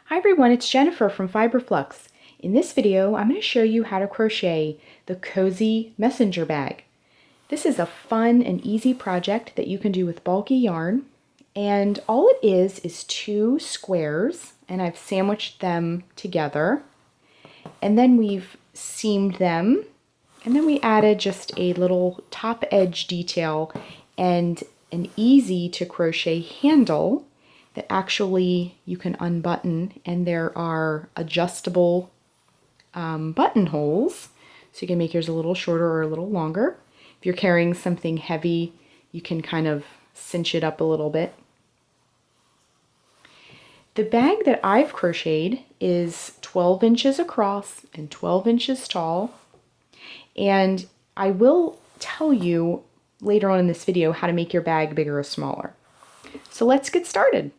Hi everyone, it's Jennifer from Fiberflux. In this video, I'm going to show you how to crochet the Cozy Messenger Bag. This is a fun and easy project that you can do with bulky yarn, and all it is two squares, and I've sandwiched them together, and then we've seamed them, and then we added just a little top edge detail and an easy to crochet handle that actually you can unbutton, and there are adjustable buttonholes, so you can make yours a little shorter or a little longer. If you're carrying something heavy, you can kind of cinch it up a little bit. The bag that I've crocheted is 12 inches across and 12 inches tall, and I will tell you later on in this video how to make your bag bigger or smaller. So let's get started.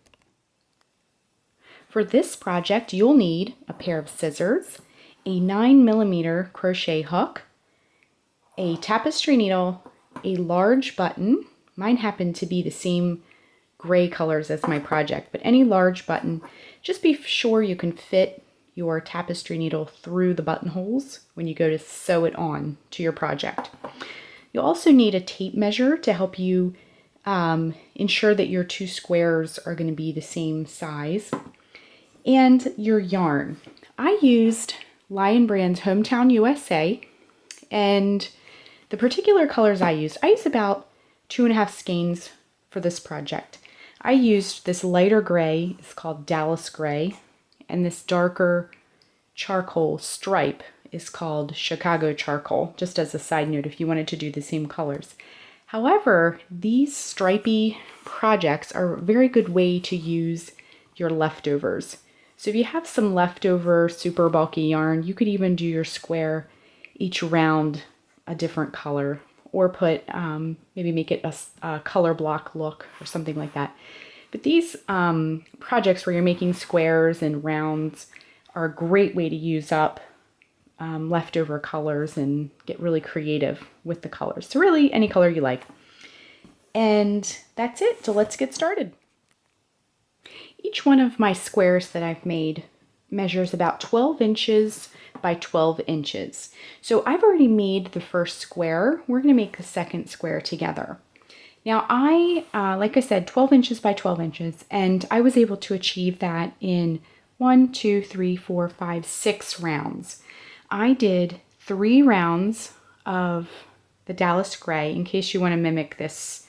For this project, you'll need a pair of scissors, a 9mm crochet hook, a tapestry needle, a large button. Mine happen to be the same gray colors as my project, but any large button. Just be sure you can fit your tapestry needle through the buttonholes when you go to sew it on to your project. You'll also need a tape measure to help you ensure that your two squares are going to be the same size. And your yarn. I used Lion Brand's Hometown USA, and the particular colors I used about 2.5 skeins for this project. I used this lighter gray, it's called Dallas Gray, and this darker charcoal stripe is called Chicago Charcoal, just as a side note if you wanted to do the same colors. However, these stripy projects are a very good way to use your leftovers. So if you have some leftover super bulky yarn, you could even do your square each round a different color, or put maybe make it a color block look or something like that. But these projects where you're making squares and rounds are a great way to use up leftover colors and get really creative with the colors. So really any color you like. And that's it. So let's get started. Each one of my squares that I've made measures about 12 inches by 12 inches. So I've already made the first square. We're going to make the second square together. Now like I said, 12 inches by 12 inches, and I was able to achieve that in 1, 2, 3, 4, 5, 6 rounds. I did 3 rounds of the Dallas Gray, in case you want to mimic this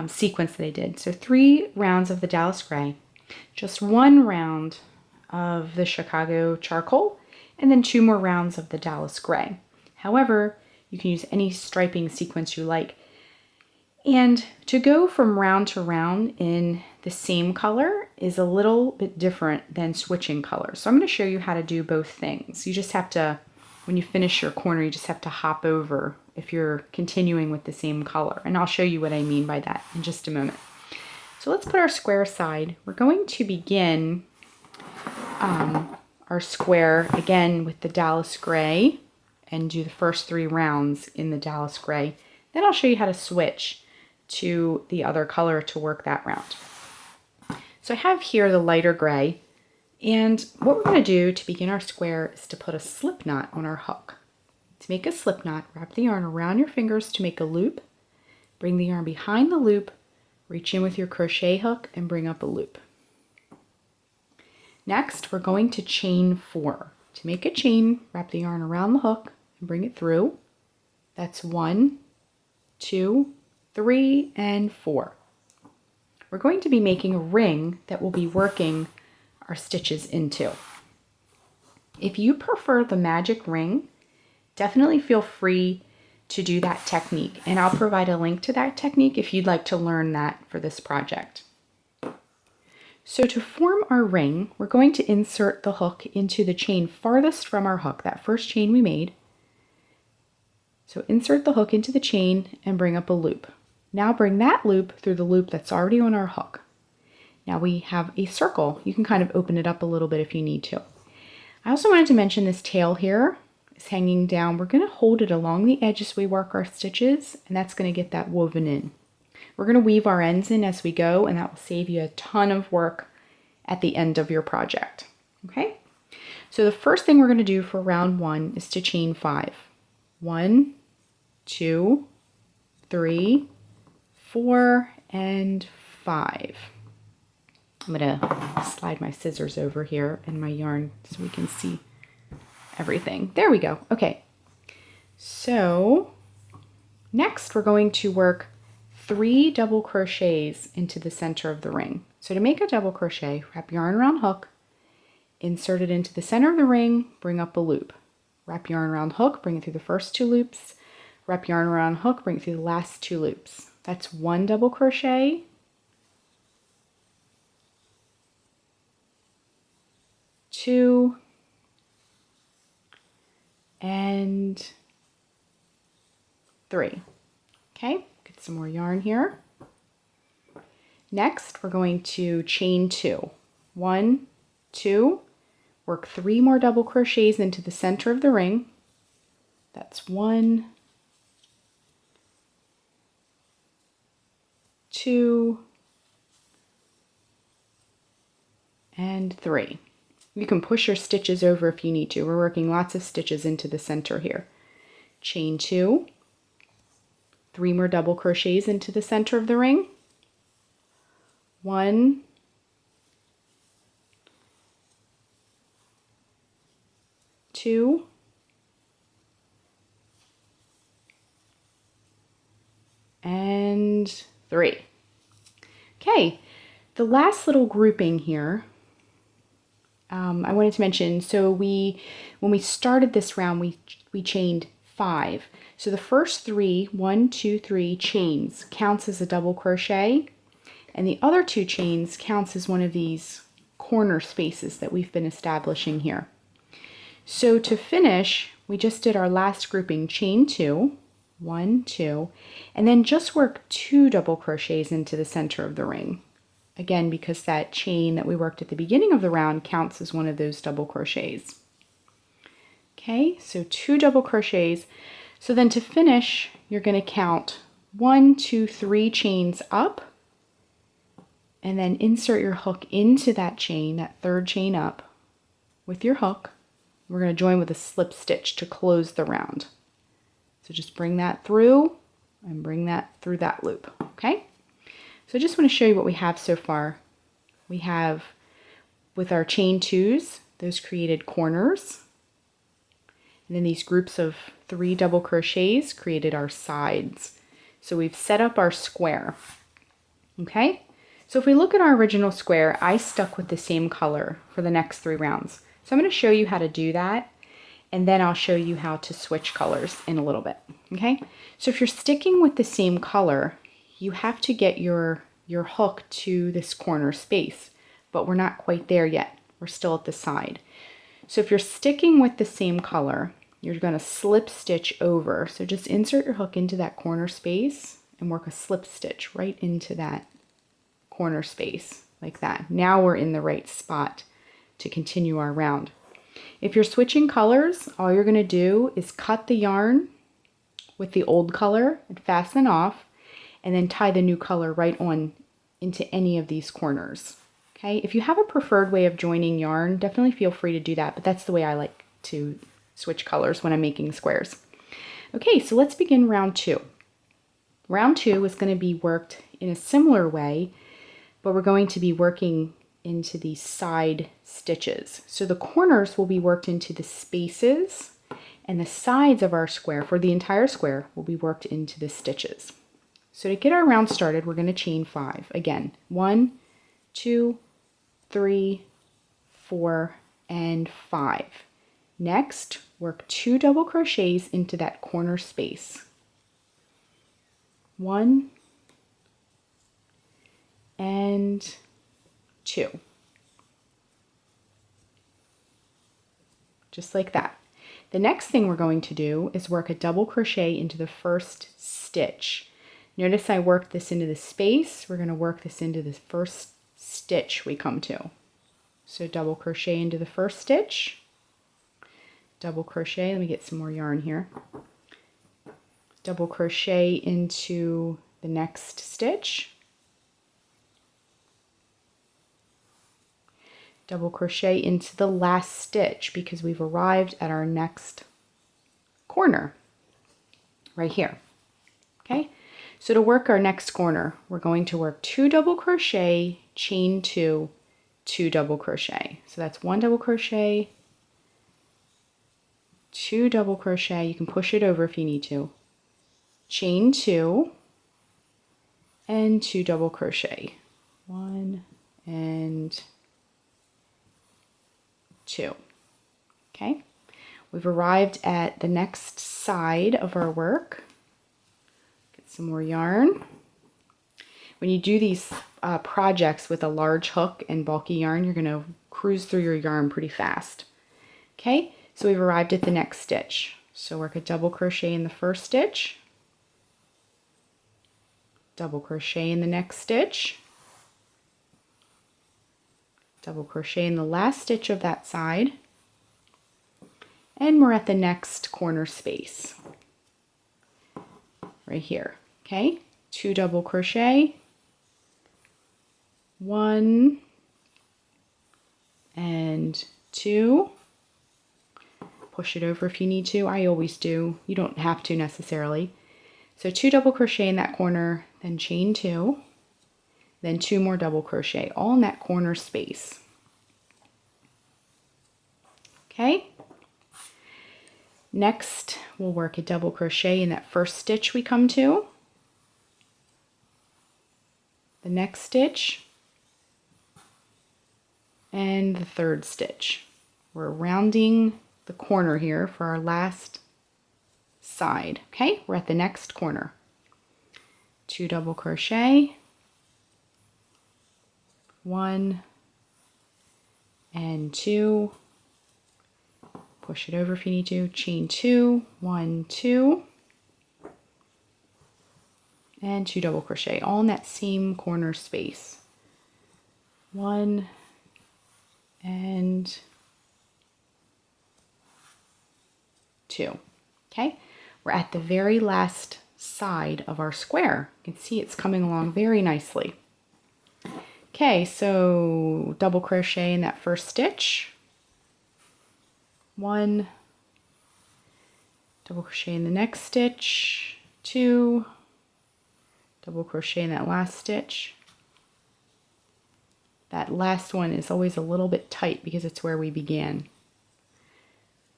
sequence that I did. So 3 rounds of the Dallas Gray, just 1 round of the Chicago Charcoal, and then 2 more rounds of the Dallas Gray. However, you can use any striping sequence you like. And to go from round to round in the same color is a little bit different than switching colors. So I'm going to show you how to do both things. You just have to, when you finish your corner, you just have to hop over if you're continuing with the same color. And I'll show you what I mean by that in just a moment. So let's put our square aside. We're going to begin our square again with the Dallas Gray and do the first 3 rounds in the Dallas Gray. Then I'll show you how to switch to the other color to work that round. So I have here the lighter gray, and what we're going to do to begin our square is to put a slip knot on our hook. To make a slip knot, wrap the yarn around your fingers to make a loop, bring the yarn behind the loop, reach in with your crochet hook and bring up a loop. Next, we're going to chain 4. To make a chain, wrap the yarn around the hook and bring it through. That's 1, 2, 3, and 4. We're going to be making a ring that we'll be working our stitches into. If you prefer the magic ring, definitely feel free to do that technique, and I'll provide a link to that technique if you'd like to learn that for this project. So to form our ring, we're going to insert the hook into the chain farthest from our hook, that first chain we made. So insert the hook into the chain and bring up a loop. Now bring that loop through the loop that's already on our hook. Now we have a circle. You can kind of open it up a little bit if you need to. I also wanted to mention this tail here is hanging down. We're going to hold it along the edge as we work our stitches, and that's going to get that woven in. We're going to weave our ends in as we go, and that will save you a ton of work at the end of your project. Okay, so the first thing we're going to do for round 1 is to chain 5. 1, 2, 3, 4, and 5. I'm going to slide my scissors over here and my yarn so we can see everything. There we go. Okay, so next we're going to work 3 double crochets into the center of the ring. So to make a double crochet, wrap yarn around hook, insert it into the center of the ring, bring up a loop. Wrap yarn around hook, bring it through the first 2 loops. Wrap yarn around hook, bring it through the last 2 loops. That's 1 double crochet. 2 and 3. Okay, get some more yarn here. Next, we're going to chain 2. 1, 2, work 3 more double crochets into the center of the ring. That's 1, 2, and 3. You can push your stitches over if you need to. We're working lots of stitches into the center here. Chain 2, 3 more double crochets into the center of the ring. 1, 2, and 3. Okay, the last little grouping here, I wanted to mention, so when we started this round, we chained 5. So the first 3, 1, 2, 3 chains counts as a double crochet, and the other 2 chains counts as one of these corner spaces that we've been establishing here. So to finish, we just did our last grouping, chain 2, 1, 2, and then just work 2 double crochets into the center of the ring. Again, because that chain that we worked at the beginning of the round counts as one of those double crochets. Okay, so 2 double crochets. So then to finish, you're going to count 1, 2, 3 chains up, and then insert your hook into that chain, that 3rd chain up, with your hook. We're going to join with a slip stitch to close the round. So just bring that through and bring that through that loop, okay? So I just want to show you what we have so far. We have, with our chain 2s, those created corners. And then these groups of 3 double crochets created our sides. So we've set up our square, okay? So if we look at our original square, I stuck with the same color for the next 3 rounds. So I'm going to show you how to do that, and then I'll show you how to switch colors in a little bit, okay? So if you're sticking with the same color, you have to get your hook to this corner space, but we're not quite there yet. We're still at the side. So if you're sticking with the same color, you're going to slip stitch over. So just insert your hook into that corner space and work a slip stitch right into that corner space like that. Now we're in the right spot to continue our round. If you're switching colors, all you're going to do is cut the yarn with the old color and fasten off, and then tie the new color right on into any of these corners. Okay, if you have a preferred way of joining yarn, definitely feel free to do that, but that's the way I like to switch colors when I'm making squares. Okay, so let's begin round 2. Round 2 is going to be worked in a similar way, but we're going to be working into these side stitches. So the corners will be worked into the spaces, and the sides of our square, for the entire square, will be worked into the stitches. So to get our round started, we're going to chain 5. Again, 1, 2, 3, 4, and 5. Next, work 2 double crochets into that corner space. 1 and 2. Just like that. The next thing we're going to do is work a double crochet into the first stitch. Notice I worked this into the space. We're going to work this into the first stitch we come to. So double crochet into the first stitch, double crochet, let me get some more yarn here, double crochet into the next stitch, double crochet into the last stitch because we've arrived at our next corner right here. Okay, so to work our next corner, we're going to work 2 double crochet, chain 2, 2 double crochet. So that's 1 double crochet, 2 double crochet. You can push it over if you need to. Chain 2 and 2 double crochet. 1 and 2. Okay, we've arrived at the next side of our work. Get some more yarn. When you do these projects with a large hook and bulky yarn, you're going to cruise through your yarn pretty fast. Okay, so we've arrived at the next stitch. So work a double crochet in the first stitch, double crochet in the next stitch, double crochet in the last stitch of that side, and we're at the next corner space right here. Okay, 2 double crochet, 1 and 2. Push it over if you need to. I always do. You don't have to necessarily. So 2 double crochet in that corner, then chain 2, then 2 more double crochet, all in that corner space. Okay. Next, we'll work a double crochet in that first stitch we come to, the next stitch, and the third stitch. We're rounding the corner here for our last side. Okay, we're at the next corner. 2 double crochet, 1 and 2. Push it over if you need to. Chain 2, 1, 2, and 2 double crochet, all in that same corner space. 1 and 2. Okay, we're at the very last side of our square. You can see it's coming along very nicely. Okay, so double crochet in that first stitch, 1, double crochet in the next stitch, 2, double crochet in that last stitch. That last one is always a little bit tight because it's where we began.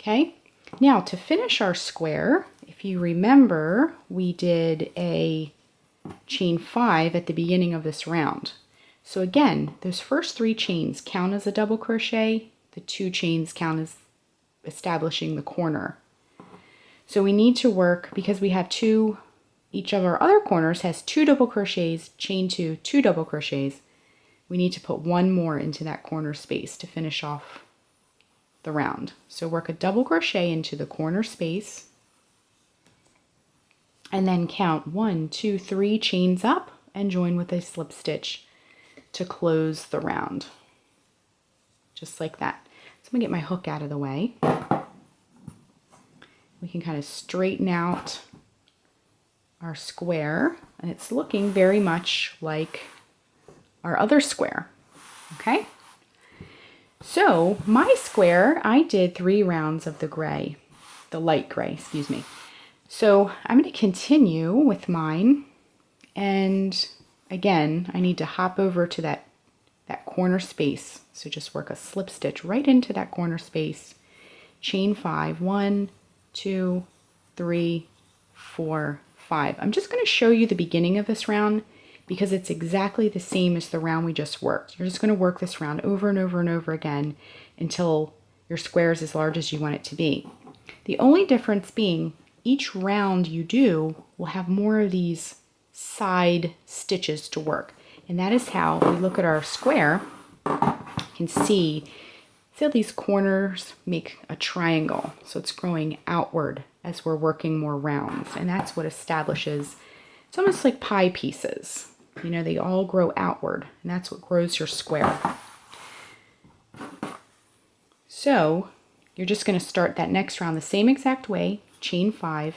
Okay, now to finish our square, if you remember, we did a chain 5 at the beginning of this round. So again, those first 3 chains count as a double crochet. The 2 chains count as establishing the corner. So we need to work, because we have 2, each of our other corners has 2 double crochets, chain 2, 2 double crochets. We need to put 1 more into that corner space to finish off the round. So work a double crochet into the corner space and then count 1, 2, 3 chains up and join with a slip stitch to close the round. Just like that. So I'm going to get my hook out of the way. We can kind of straighten out our square, and it's looking very much like our other square. Okay? So my square, I did 3 rounds of the gray, the light gray, excuse me. So I'm going to continue with mine, and again, I need to hop over to that corner space. So just work a slip stitch right into that corner space, chain 5, 1, 2, 3, 4, 5. I'm just going to show you the beginning of this round because it's exactly the same as the round we just worked. You're just going to work this round over and over and over again until your square is as large as you want it to be. The only difference being each round you do will have more of these side stitches to work. And that is how we look at our square. You can see how these corners make a triangle. So it's growing outward as we're working more rounds. And that's what establishes, it's almost like pie pieces. You know, they all grow outward, and that's what grows your square. So you're just going to start that next round the same exact way, chain 5,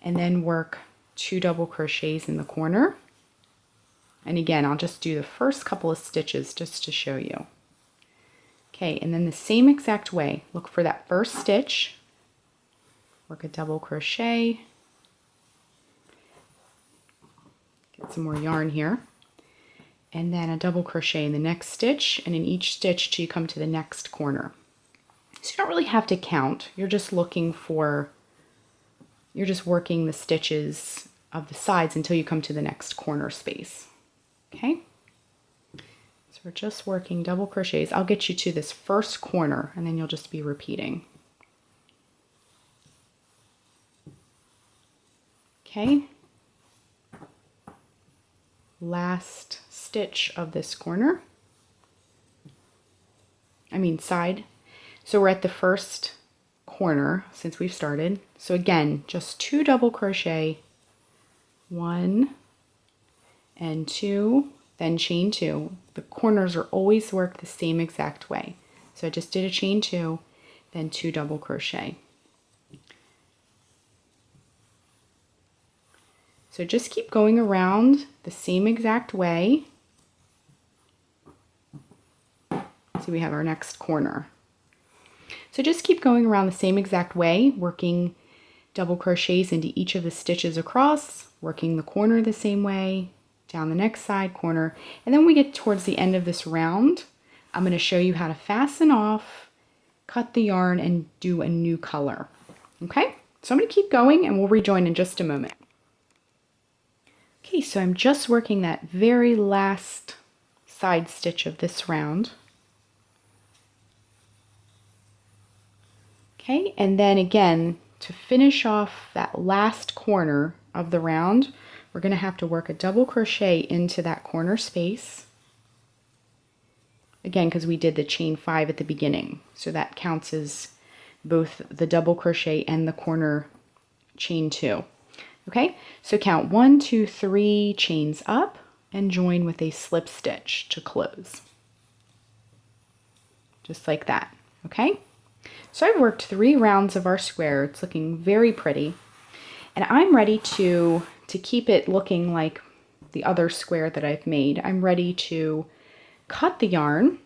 and then work 2 double crochets in the corner. And again, I'll just do the first couple of stitches just to show you. Okay, and then the same exact way, look for that first stitch, work a double crochet, get some more yarn here, and then a double crochet in the next stitch, and in each stitch till you come to the next corner. So you don't really have to count, you're just working the stitches of the sides until you come to the next corner space. Okay? So we're just working double crochets. I'll get you to this first corner and then you'll just be repeating. Okay? Last stitch of this corner. Side. So we're at the first corner since we've started. So again, just 2 double crochet, 1 and 2, then chain 2. The corners are always worked the same exact way. So I just did a chain 2, then 2 double crochet. So just keep going around the same exact way. So we have our next corner. So just keep going around the same exact way, working double crochets into each of the stitches across, working the corner the same way, down the next side corner, and then when we get towards the end of this round, I'm going to show you how to fasten off, cut the yarn, and do a new color. Okay, so I'm going to keep going and we'll rejoin in just a moment. Okay, so I'm just working that very last side stitch of this round. Okay, and then again, to finish off that last corner of the round, we're going to have to work a double crochet into that corner space. Again, because we did the chain 5 at the beginning, so that counts as both the double crochet and the corner chain 2. Okay, so count 1, 2, 3 chains up and join with a slip stitch to close. Just like that, okay? So I've worked 3 rounds of our square. It's looking very pretty. And I'm ready to keep it looking like the other square that I've made. I'm ready to cut the yarn.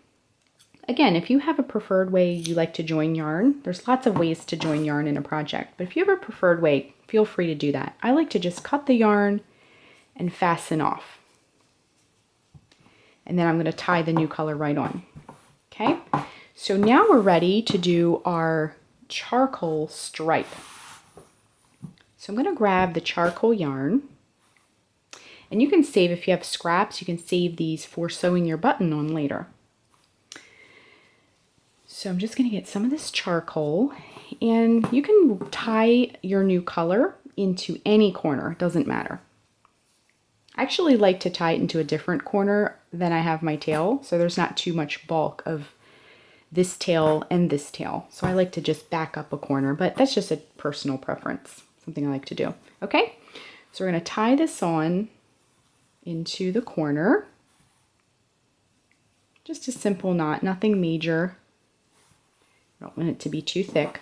Again, if you have a preferred way you like to join yarn, there's lots of ways to join yarn in a project. But if you have a preferred way, feel free to do that. I like to just cut the yarn and fasten off. And then I'm going to tie the new color right on. Okay? So now we're ready to do our charcoal stripe. So I'm going to grab the charcoal yarn, and you can save, if you have scraps, you can save these for sewing your button on later. So I'm just going to get some of this charcoal, and you can tie your new color into any corner, it doesn't matter. I actually like to tie it into a different corner than I have my tail, so there's not too much bulk of this tail and this tail. So I like to just back up a corner, but that's just a personal preference, something I like to do. Okay, so we're going to tie this on into the corner. Just a simple knot, nothing major. I don't want it to be too thick.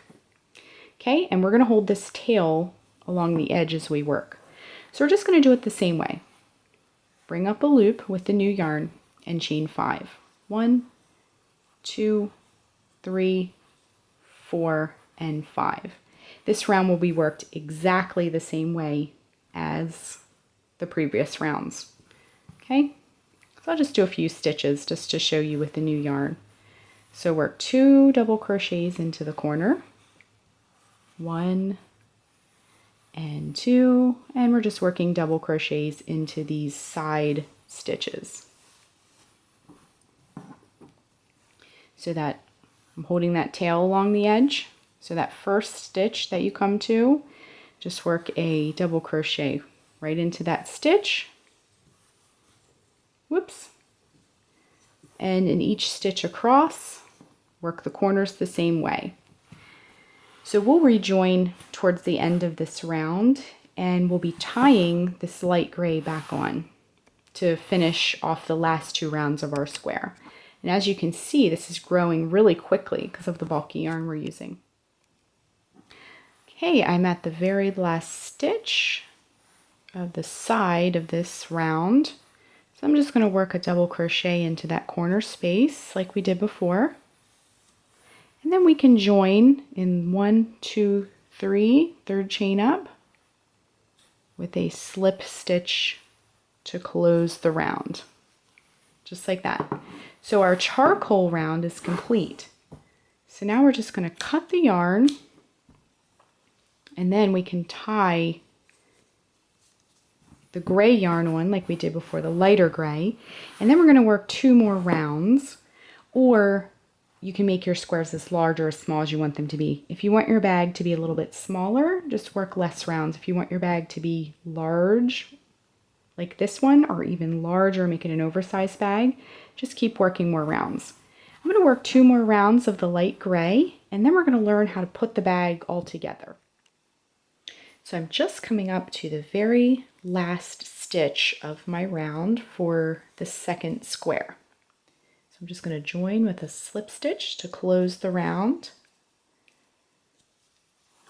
Okay, and we're going to hold this tail along the edge as we work. So we're just going to do it the same way. Bring up a loop with the new yarn and chain 5. 1, 2, 3, 4, and 5. This round will be worked exactly the same way as the previous rounds. Okay, so I'll just do a few stitches just to show you with the new yarn. So work 2 double crochets into the corner, 1 and 2, and we're just working double crochets into these side stitches. So that I'm holding that tail along the edge. So that first stitch that you come to, just work a double crochet right into that stitch. Whoops. And in each stitch across, work the corners the same way. So we'll rejoin towards the end of this round, and we'll be tying this light gray back on to finish off the last 2 rounds of our square. And as you can see, this is growing really quickly because of the bulky yarn we're using. Okay, I'm at the very last stitch of the side of this round. So I'm just going to work a double crochet into that corner space like we did before. And then we can join in 1, 2, 3, third chain up with a slip stitch to close the round, just like that. So our charcoal round is complete. So now we're just going to cut the yarn, and then we can tie the gray yarn on like we did before, the lighter gray, and then we're going to work 2 more rounds, or you can make your squares as large or as small as you want them to be. If you want your bag to be a little bit smaller, just work less rounds. If you want your bag to be large, like this one, or even larger, make it an oversized bag, just keep working more rounds. I'm going to work 2 more rounds of the light gray, and then we're going to learn how to put the bag all together. So I'm just coming up to the very last stitch of my round for the second square. So I'm just going to join with a slip stitch to close the round,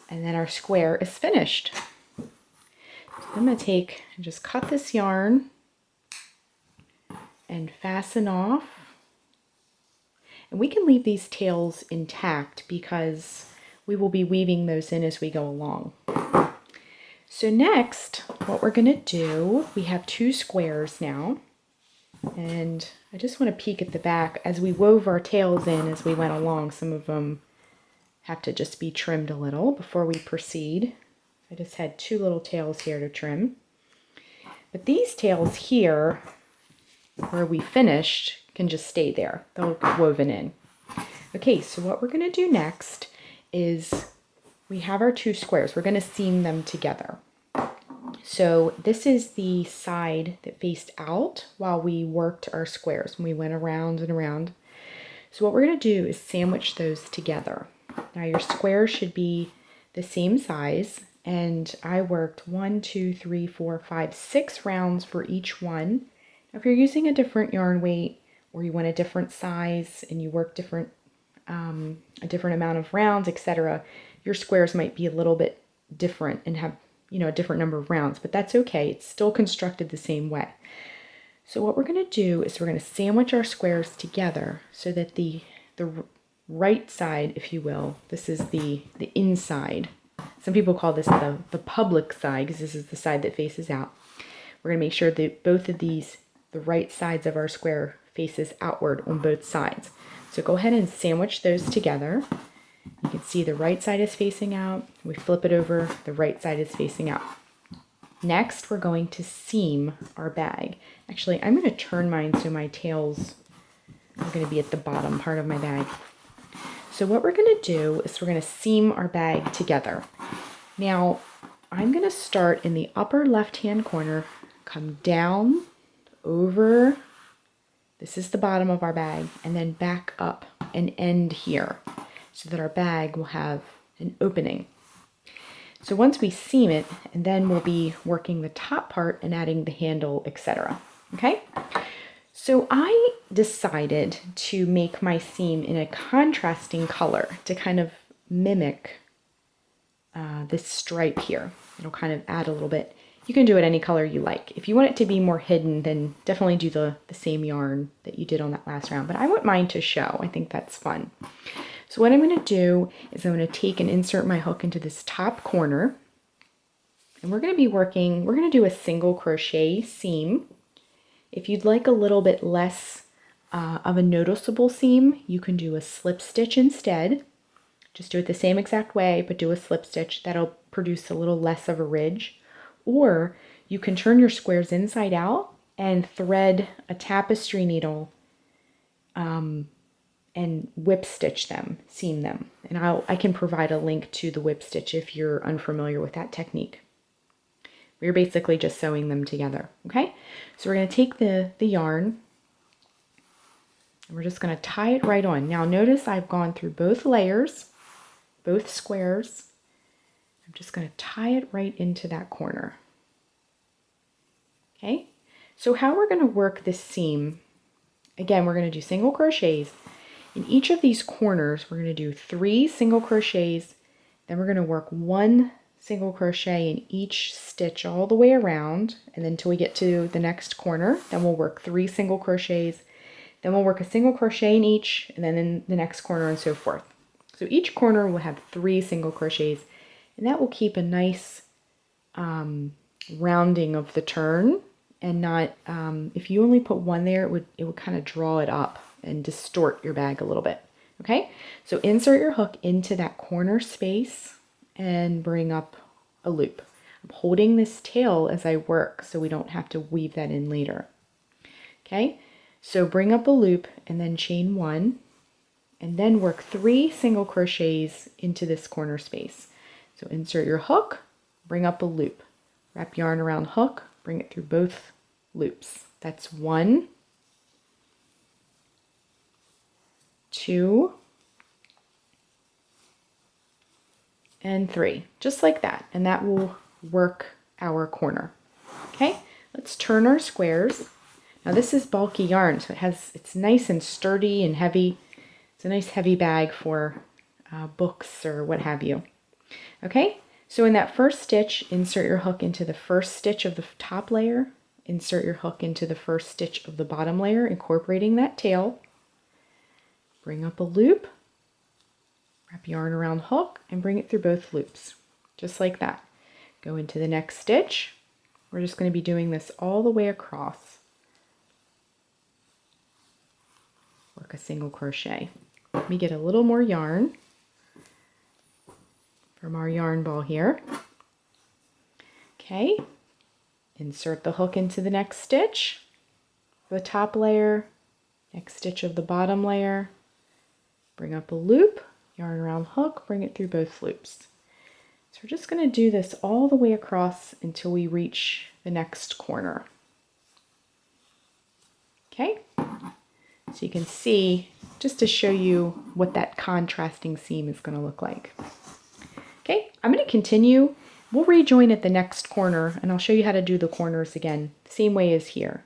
and then our square is finished. So I'm going to take and just cut this yarn and fasten off. And we can leave these tails intact because we will be weaving those in as we go along. So next, what we're going to do, we have 2 squares now, and I just want to peek at the back. As we wove our tails in as we went along, some of them have to just be trimmed a little before we proceed. I just had 2 little tails here to trim. But these tails here, where we finished, can just stay there. They'll get woven in. Okay, so what we're going to do next is we have our 2 squares. We're going to seam them together. So this is the side that faced out while we worked our squares, when we went around and around. So what we're going to do is sandwich those together. Now your square should be the same size, and I worked 1, 2, 3, 4, 5, 6 rounds for each one. Now if you're using a different yarn weight, or you want a different size and you work different a different amount of rounds, etc., your squares might be a little bit different and have, you know, a different number of rounds, but that's okay. It's still constructed the same way. So what we're going to do is we're going to sandwich our squares together so that the right side, if you will, this is the inside. Some people call this the public side because this is the side that faces out. We're going to make sure that both of these, the right sides of our square, faces outward on both sides. So go ahead and sandwich those together. You can see the right side is facing out. We flip it over, the right side is facing out. Next, we're going to seam our bag. Actually, I'm going to turn mine so my tails are going to be at the bottom part of my bag. So what we're going to do is we're going to seam our bag together. Now, I'm going to start in the upper left-hand corner, come down, over, this is the bottom of our bag, and then back up and end here, so that our bag will have an opening. So once we seam it, and then we'll be working the top part and adding the handle, etc. Okay? So I decided to make my seam in a contrasting color to kind of mimic this stripe here. It'll kind of add a little bit. You can do it any color you like. If you want it to be more hidden, then definitely do the same yarn that you did on that last round. But I want mine to show. I think that's fun. So what I'm going to do is I'm going to take and insert my hook into this top corner. And we're going to be working, we're going to do a single crochet seam. If you'd like a little bit less of a noticeable seam, you can do a slip stitch instead. Just do it the same exact way, but do a slip stitch. That'll produce a little less of a ridge. Or you can turn your squares inside out and thread a tapestry needle and whip stitch them, seam them. And I can provide a link to the whip stitch if you're unfamiliar with that technique. We're basically just sewing them together, okay? So we're going to take the yarn and we're just going to tie it right on. Now notice I've gone through both layers, both squares. I'm just going to tie it right into that corner. Okay, so how we're going to work this seam, again, we're going to do single crochets. In each of these corners, we're going to do 3 single crochets, then we're going to work 1 single crochet in each stitch all the way around, and then until we get to the next corner, then we'll work 3 single crochets, then we'll work a single crochet in each, and then in the next corner, and so forth. So each corner will have 3 single crochets, and that will keep a nice rounding of the turn, and not, if you only put 1 there, it would kind of draw it up and distort your bag a little bit. Okay, so insert your hook into that corner space and bring up a loop. I'm holding this tail as I work so we don't have to weave that in later. Okay, so bring up a loop and then chain 1, and then work 3 single crochets into this corner space. So insert your hook, bring up a loop, wrap yarn around hook, bring it through both loops. That's 1, 2, and 3, just like that. And that will work our corner. Okay, let's turn our squares. Now this is bulky yarn, so it's nice and sturdy and heavy. It's a nice heavy bag for books or what have you. Okay, so in that first stitch, insert your hook into the first stitch of the top layer, insert your hook into the first stitch of the bottom layer, incorporating that tail. Bring up a loop, wrap yarn around hook, and bring it through both loops, just like that. Go into the next stitch. We're just going to be doing this all the way across. Work a single crochet. Let me get a little more yarn from our yarn ball here. Okay, insert the hook into the next stitch, the top layer, next stitch of the bottom layer, bring up a loop, yarn around hook, bring it through both loops. So we're just going to do this all the way across until we reach the next corner. Okay, so you can see, just to show you what that contrasting seam is going to look like. Okay, I'm going to continue. We'll rejoin at the next corner, and I'll show you how to do the corners again, same way as here.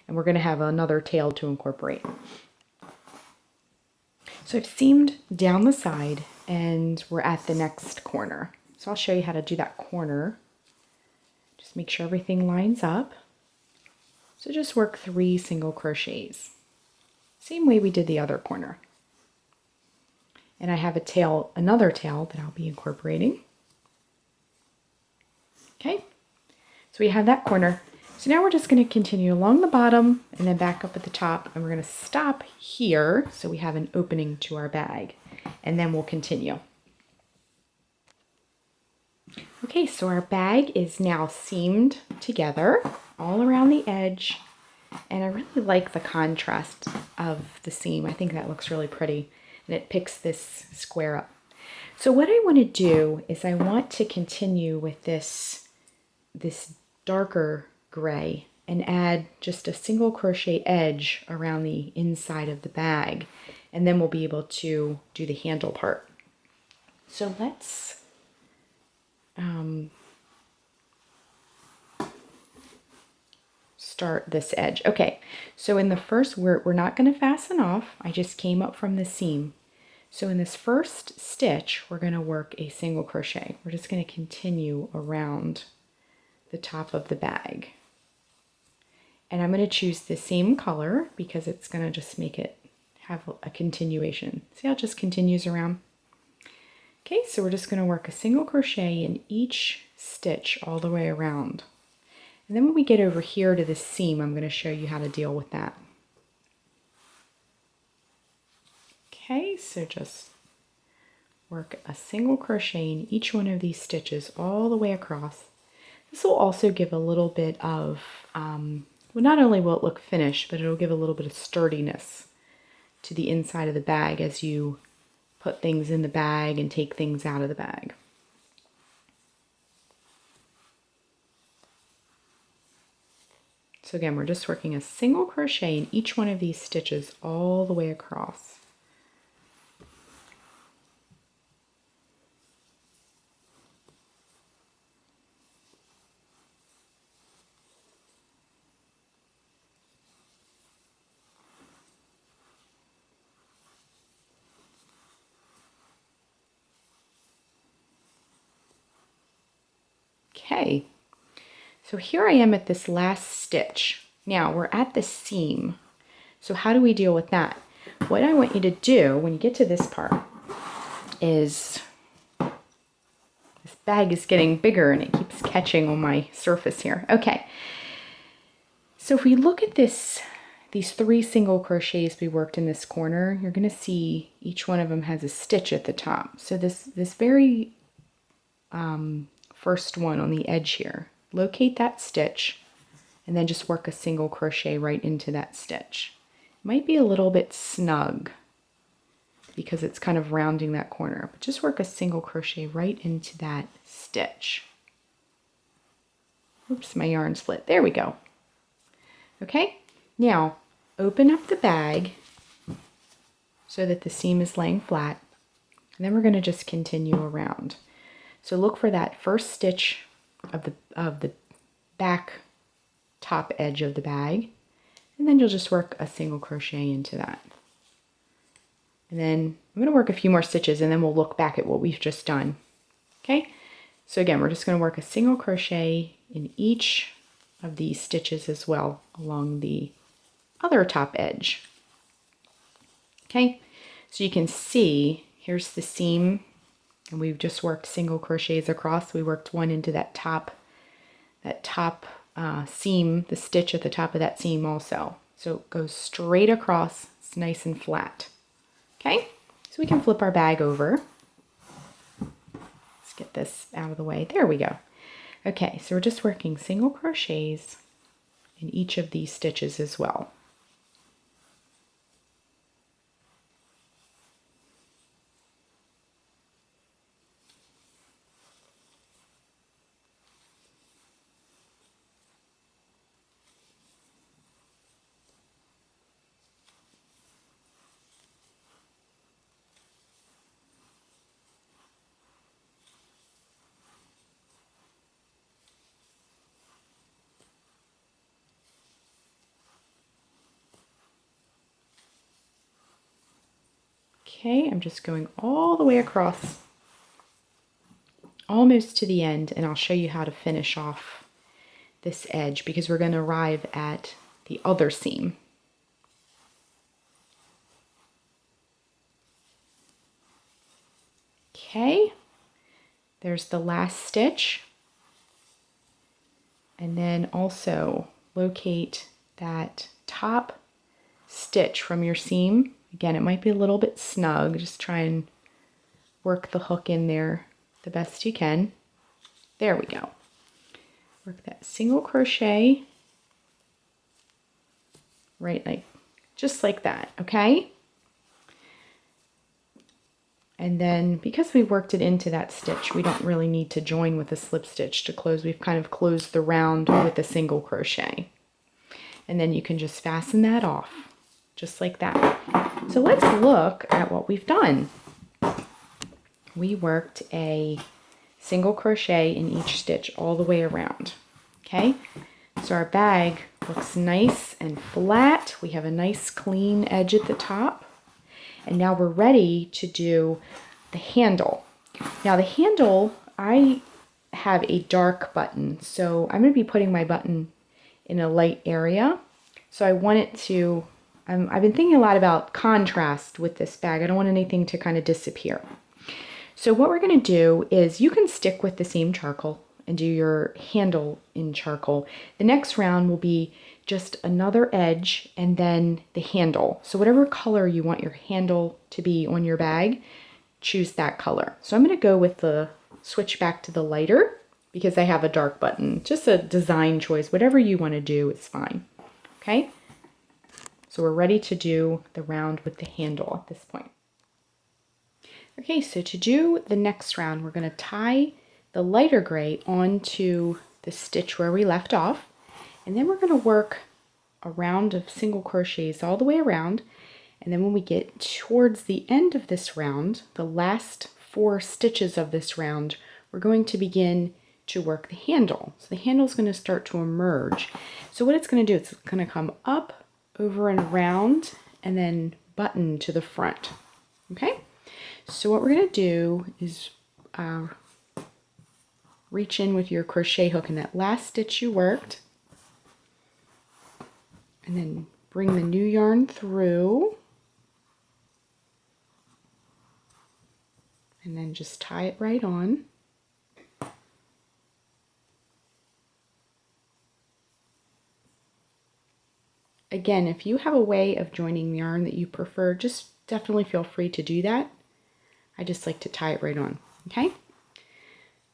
And we're going to have another tail to incorporate. So I've seamed down the side, and we're at the next corner. So I'll show you how to do that corner. Just make sure everything lines up. So just work 3 single crochets. Same way we did the other corner. And I have another tail that I'll be incorporating. Okay, so we have that corner. So now we're just going to continue along the bottom and then back up at the top, and we're going to stop here so we have an opening to our bag, and then we'll continue. Okay, so our bag is now seamed together all around the edge, and I really like the contrast of the seam. I think that looks really pretty, and it picks this square up. So what I want to do is I want to continue with this darker gray and add just a single crochet edge around the inside of the bag, and then we'll be able to do the handle part. So let's start this edge. Okay, so in the first, we're not going to fasten off. I just came up from the seam. So in this first stitch, we're going to work a single crochet. We're just going to continue around the top of the bag. And I'm going to choose the same color because it's going to just make it have a continuation. See how it just continues around? Okay, so we're just going to work a single crochet in each stitch all the way around. And then when we get over here to the seam, I'm going to show you how to deal with that. Okay, so just work a single crochet in each one of these stitches all the way across. This will also give a little bit of, well, not only will it look finished, but it'll give a little bit of sturdiness to the inside of the bag as you put things in the bag and take things out of the bag. So again, we're just working a single crochet in each one of these stitches all the way across. Okay, so here I am at this last stitch. Now we're at the seam. So how do we deal with that? What I want you to do when you get to this part is this bag is getting bigger and it keeps catching on my surface here. Okay, so if we look at these 3 single crochets we worked in this corner, you're going to see each one of them has a stitch at the top. So this very first one on the edge here, locate that stitch and then just work a single crochet right into that stitch. It might be a little bit snug because it's kind of rounding that corner, but just work a single crochet right into that stitch. Oops, my yarn split. There we go. Okay, now open up the bag so that the seam is laying flat, and then we're going to just continue around. So look for that first stitch of the back top edge of the bag, and then you'll just work a single crochet into that. And then I'm going to work a few more stitches and then we'll look back at what we've just done. Okay, so again, we're just going to work a single crochet in each of these stitches as well along the other top edge. Okay, so you can see here's the seam, and we've just worked single crochets across. We worked one into that top seam, the stitch at the top of that seam also. So it goes straight across. It's nice and flat. Okay, so we can flip our bag over. Let's get this out of the way. There we go. Okay, so we're just working single crochets in each of these stitches as well. Okay, I'm just going all the way across, almost to the end, and I'll show you how to finish off this edge because we're going to arrive at the other seam. Okay, there's the last stitch, and then also locate that top stitch from your seam. Again, it might be a little bit snug. Just try and work the hook in there the best you can. There we go. Work that single crochet right, like just like that, okay? And then because we worked it into that stitch, we don't really need to join with a slip stitch to close. We've kind of closed the round with a single crochet. And then you can just fasten that off, just like that. So let's look at what we've done. We worked a single crochet in each stitch all the way around. Okay, so our bag looks nice and flat. We have a nice clean edge at the top. And now we're ready to do the handle. Now the handle, I have a dark button, so I'm going to be putting my button in a light area. So I want it to, I've been thinking a lot about contrast with this bag. I don't want anything to kind of disappear. So what we're going to do is you can stick with the same charcoal and do your handle in charcoal. The next round will be just another edge and then the handle. So whatever color you want your handle to be on your bag, choose that color. So I'm going to go with the switch back to the lighter because I have a dark button. Just a design choice. Whatever you want to do is fine. Okay? So we're ready to do the round with the handle at this point. Okay, so to do the next round, we're going to tie the lighter gray onto the stitch where we left off, and then we're going to work a round of single crochets all the way around, and then when we get towards the end of this round, the last 4 stitches of this round, we're going to begin to work the handle. So the handle is going to start to emerge. So what it's going to do, it's going to come up, over and around, and then button to the front. Okay? So what we're going to do is reach in with your crochet hook in that last stitch you worked, and then bring the new yarn through, and then just tie it right on. Again, if you have a way of joining the yarn that you prefer, just definitely feel free to do that. I just like to tie it right on, okay?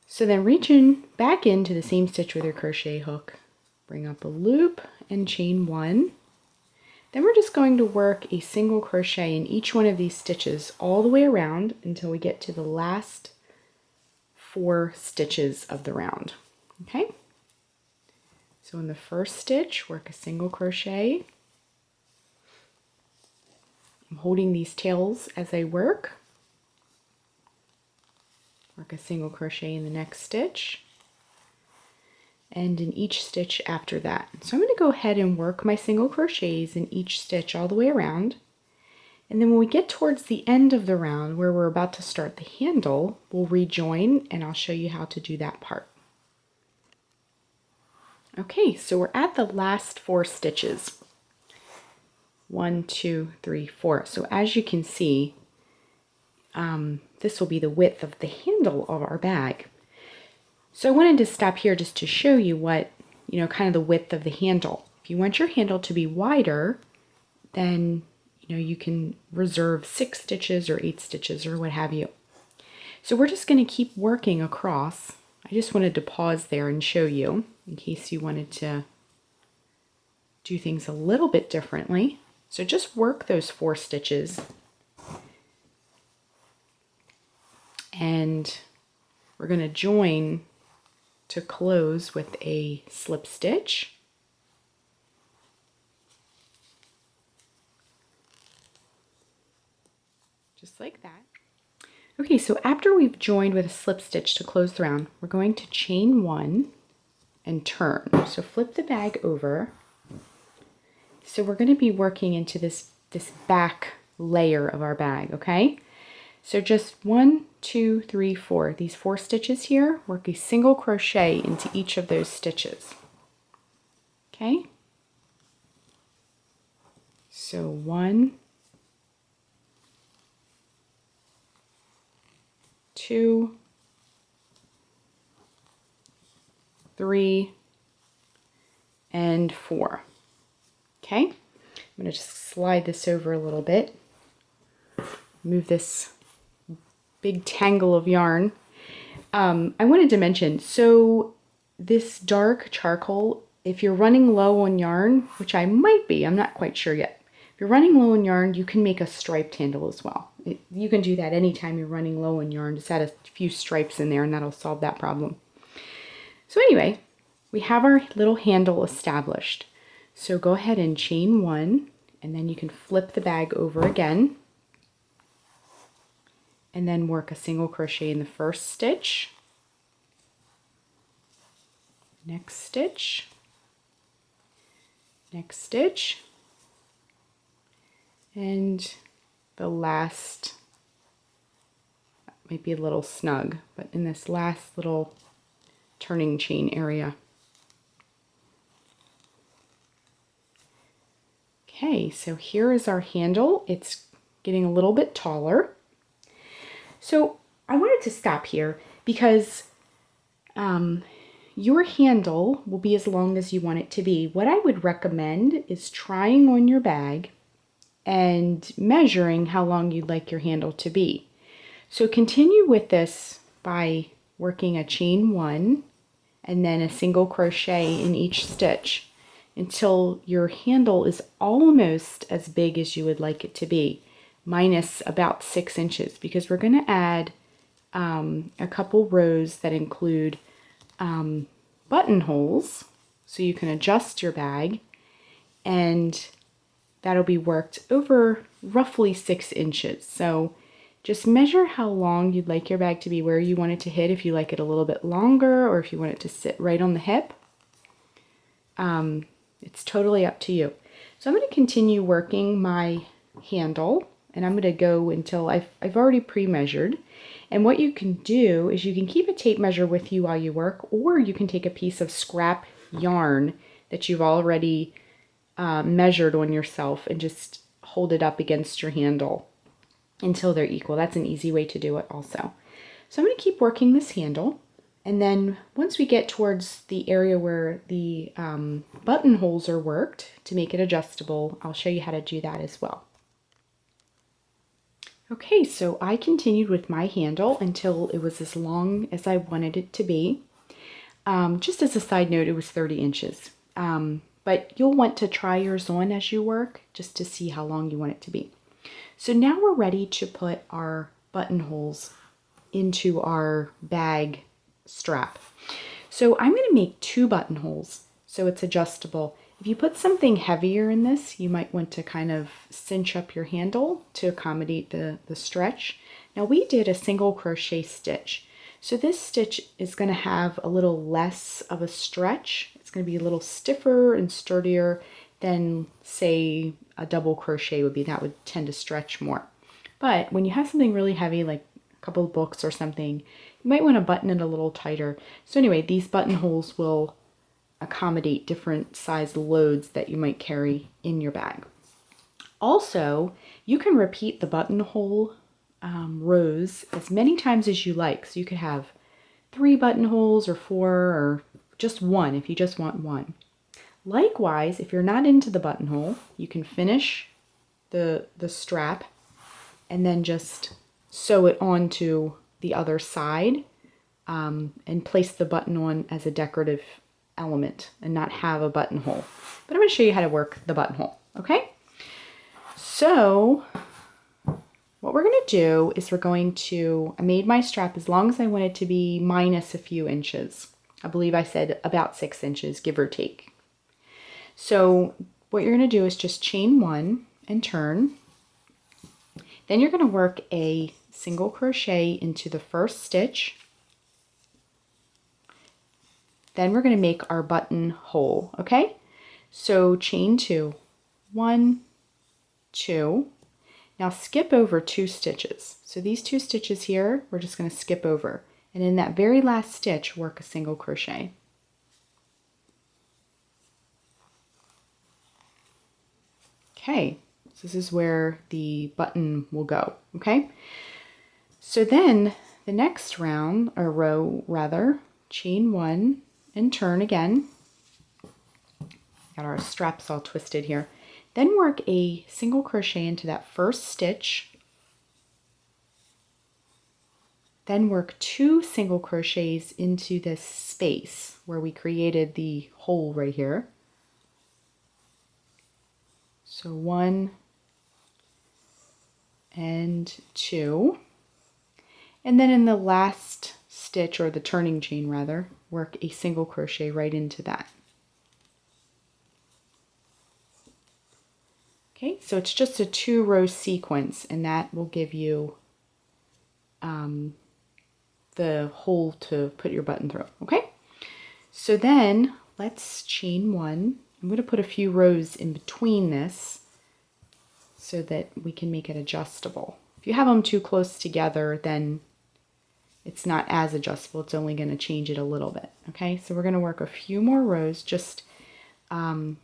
So then reach in back into the same stitch with your crochet hook. Bring up a loop and chain 1. Then we're just going to work a single crochet in each one of these stitches all the way around until we get to the last 4 stitches of the round, okay? So in the first stitch, work a single crochet. I'm holding these tails as I work. Work a single crochet in the next stitch, and in each stitch after that. So I'm going to go ahead and work my single crochets in each stitch all the way around. And then when we get towards the end of the round where we're about to start the handle, we'll rejoin and I'll show you how to do that part. Okay, so we're at the last 4 stitches. 1, 2, 3, 4. So as you can see, this will be the width of the handle of our bag. So I wanted to stop here just to show you what, kind of the width of the handle. If you want your handle to be wider, then, you can reserve 6 stitches or 8 stitches or what have you. So we're just going to keep working across. I just wanted to pause there and show you in case you wanted to do things a little bit differently. So just work those 4 stitches. And we're going to join to close with a slip stitch. Just like that. Okay, so after we've joined with a slip stitch to close the round, we're going to chain 1 and turn. So flip the bag over. So we're going to be working into this back layer of our bag, okay? So just 1, 2, 3, 4. These 4 stitches here, work a single crochet into each of those stitches. Okay? So 1, 2, 3, and 4. Okay? I'm going to just slide this over a little bit. Move this big tangle of yarn. I wanted to mention, so this dark charcoal, if you're running low on yarn, which I might be, I'm not quite sure yet. If you're running low on yarn, you can make a striped handle as well. You can do that anytime you're running low on yarn. Just add a few stripes in there and that'll solve that problem. So anyway, we have our little handle established. So go ahead and chain 1, and then you can flip the bag over again. And then work a single crochet in the first stitch, next stitch, next stitch, and the last, might be a little snug, but in this last little turning chain area. Okay, so here is our handle. It's getting a little bit taller. So I wanted to stop here because your handle will be as long as you want it to be. What I would recommend is trying on your bag and measuring how long you'd like your handle to be. So continue with this by working a chain 1 and then a single crochet in each stitch until your handle is almost as big as you would like it to be, minus about 6 inches, because we're going to add a couple rows that include buttonholes, so you can adjust your bag, and that'll be worked over roughly 6 inches. So just measure how long you'd like your bag to be, where you want it to hit, if you like it a little bit longer or if you want it to sit right on the hip. It's totally up to you. So I'm going to continue working my handle, and I'm going to go until I've already pre-measured. And what you can do is you can keep a tape measure with you while you work, or you can take a piece of scrap yarn that you've already measured on yourself and just hold it up against your handle. until they're equal. That's an easy way to do it also. So I'm going to keep working this handle, and then once we get towards the area where the buttonholes are worked to make it adjustable, I'll show you how to do that as well. Okay, so I continued with my handle until it was as long as I wanted it to be. Just as a side note, it was 30 inches. But you'll want to try yours on as you work just to see how long you want it to be. So now we're ready to put our buttonholes into our bag strap. So I'm going to make 2 buttonholes so it's adjustable. If you put something heavier in this, you might want to kind of cinch up your handle to accommodate the stretch. Now we did a single crochet stitch. So this stitch is going to have a little less of a stretch. It's going to be a little stiffer and sturdier than, say, a double crochet would be. That would tend to stretch more. But when you have something really heavy, like a couple of books or something, you might want to button it a little tighter. So anyway, these buttonholes will accommodate different size loads that you might carry in your bag. Also, you can repeat the buttonhole rows as many times as you like. So you could have 3 buttonholes or 4 or just 1 if you just want 1. Likewise, if you're not into the buttonhole, you can finish the strap and then just sew it onto the other side and place the button on as a decorative element and not have a buttonhole. But I'm going to show you how to work the buttonhole, okay? So what we're going to do is I made my strap as long as I want it to be minus a few inches. I believe I said about 6 inches, give or take. So what you're going to do is just chain 1 and turn. Then you're going to work a single crochet into the first stitch. Then we're going to make our buttonhole, okay? So chain 2, 1, 2. Now skip over 2 stitches. So these 2 stitches here, we're just going to skip over. And in that very last stitch, work a single crochet. Okay, so this is where the button will go, okay? So then the next round, or row rather, chain 1 and turn again. Got our straps all twisted here. Then work a single crochet into that first stitch. Then work 2 single crochets into this space where we created the hole right here. So 1 and 2. And then in the last stitch, or the turning chain rather, work a single crochet right into that. Okay, so it's just a 2-row sequence, and that will give you the hole to put your button through, okay? So then let's chain 1. I'm going to put a few rows in between this so that we can make it adjustable. If you have them too close together, then it's not as adjustable. It's only going to change it a little bit, okay? So we're going to work a few more rows, just chain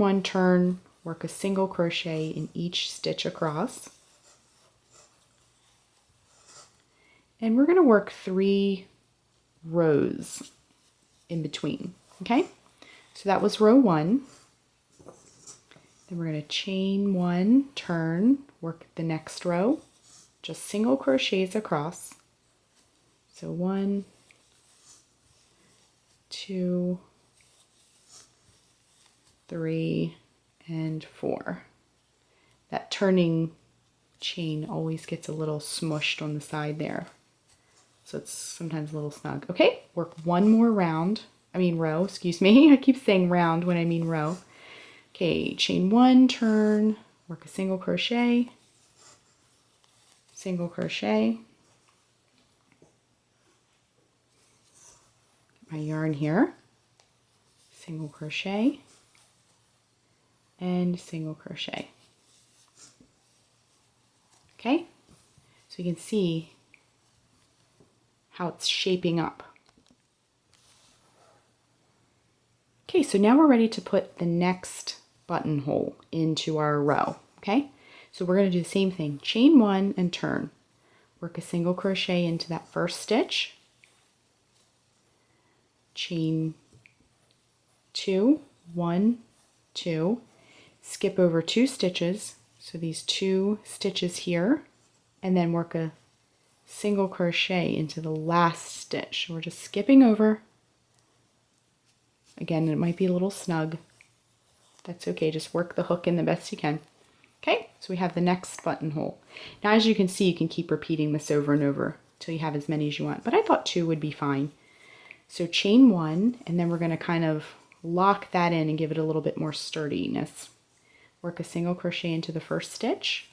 1, turn, work a single crochet in each stitch across. And we're going to work 3 rows in between, okay? So that was row 1. Then we're going to chain 1, turn, work the next row, just single crochets across. So 1, 2, 3, and 4. That turning chain always gets a little smushed on the side there. So it's sometimes a little snug. Okay, work 1 more row, excuse me. I keep saying round when I mean row. Okay, chain 1, turn, work a single crochet, single crochet. Get my yarn here, single crochet, and single crochet. Okay, so you can see how it's shaping up. Okay, so now we're ready to put the next buttonhole into our row, okay? So we're going to do the same thing. Chain 1 and turn. Work a single crochet into that first stitch. Chain 2, 1, 2. Skip over 2 stitches. So these 2 stitches here, and then work a single crochet into the last stitch. We're just skipping over. Again, it might be a little snug. That's okay, just work the hook in the best you can. Okay, so we have the next buttonhole. Now as you can see, you can keep repeating this over and over till you have as many as you want, but I thought 2 would be fine. So chain 1, and then we're going to kind of lock that in and give it a little bit more sturdiness. Work a single crochet into the first stitch.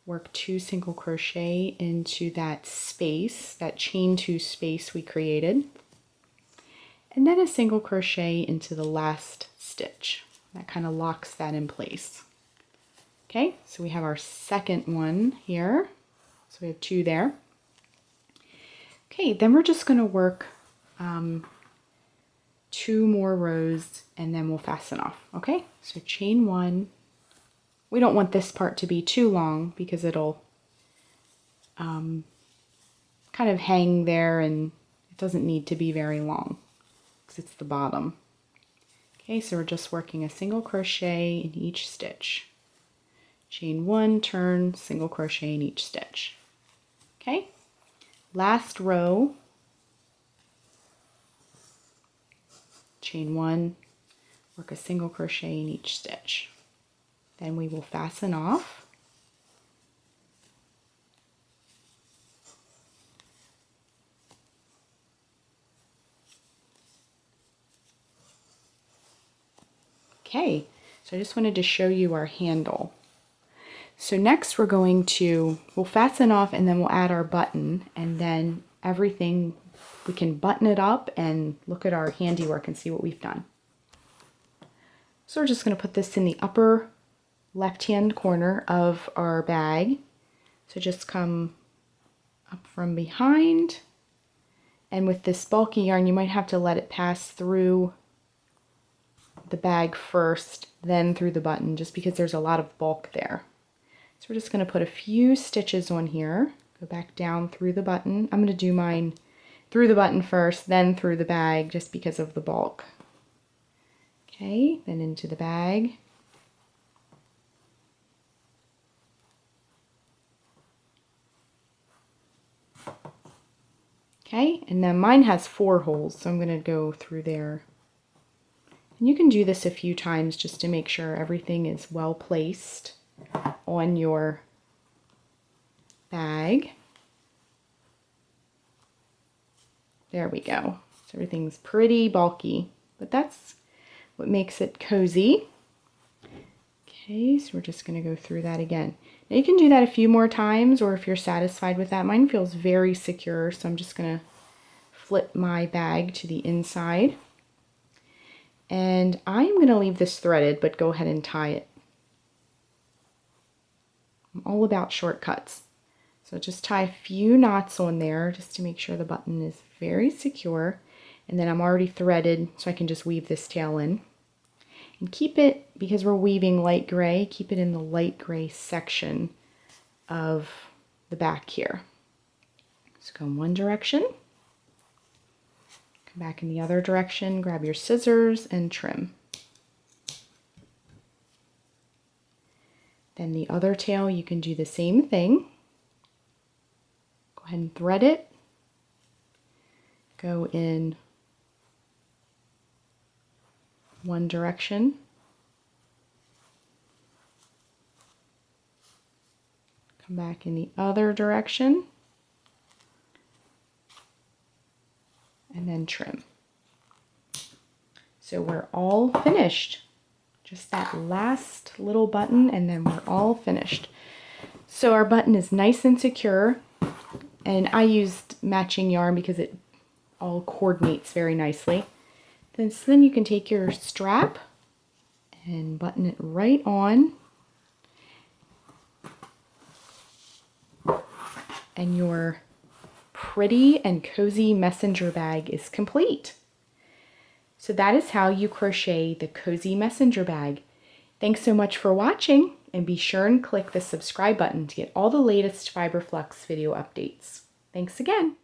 Work 2 single crochet into that space, that chain 2 space we created. And then a single crochet into the last stitch. That kind of locks that in place. Okay, so we have our second one here. So we have 2 there. Okay, then we're just going to work 2 more rows and then we'll fasten off. Okay, so chain 1. We don't want this part to be too long because it'll kind of hang there, and it doesn't need to be very long because it's the bottom. Okay, so we're just working a single crochet in each stitch. Chain 1, turn, single crochet in each stitch. Okay, last row, chain 1, work a single crochet in each stitch. Then we will fasten off. Okay, so I just wanted to show you our handle. So next we'll fasten off and then we'll add our button, and then everything, we can button it up and look at our handiwork and see what we've done. So we're just going to put this in the upper left-hand corner of our bag. So just come up from behind, and with this bulky yarn you might have to let it pass through the bag first, then through the button, just because there's a lot of bulk there. So we're just going to put a few stitches on here, go back down through the button. I'm going to do mine through the button first, then through the bag, just because of the bulk. Okay, then into the bag. Okay, and then mine has 4 holes, so I'm going to go through there. And you can do this a few times just to make sure everything is well placed on your bag. There we go. So everything's pretty bulky, but that's what makes it cozy. Okay, so we're just going to go through that again. Now you can do that a few more times, or if you're satisfied with that. Mine feels very secure, so I'm just going to flip my bag to the inside. And I'm going to leave this threaded, but go ahead and tie it. I'm all about shortcuts. So just tie a few knots on there just to make sure the button is very secure. And then I'm already threaded, so I can just weave this tail in. And keep it, because we're weaving light gray, keep it in the light gray section of the back here. So go in one direction. Come back in the other direction, grab your scissors and trim. Then the other tail, you can do the same thing. Go ahead and thread it. Go in one direction. Come back in the other direction. And then trim. So we're all finished. Just that last little button, and then we're all finished. So our button is nice and secure, and I used matching yarn because it all coordinates very nicely. Then you can take your strap and button it right on, and your pretty and cozy messenger bag is complete. So that is how you crochet the cozy messenger bag. Thanks so much for watching, and be sure and click the subscribe button to get all the latest Fiberflux video updates. Thanks again.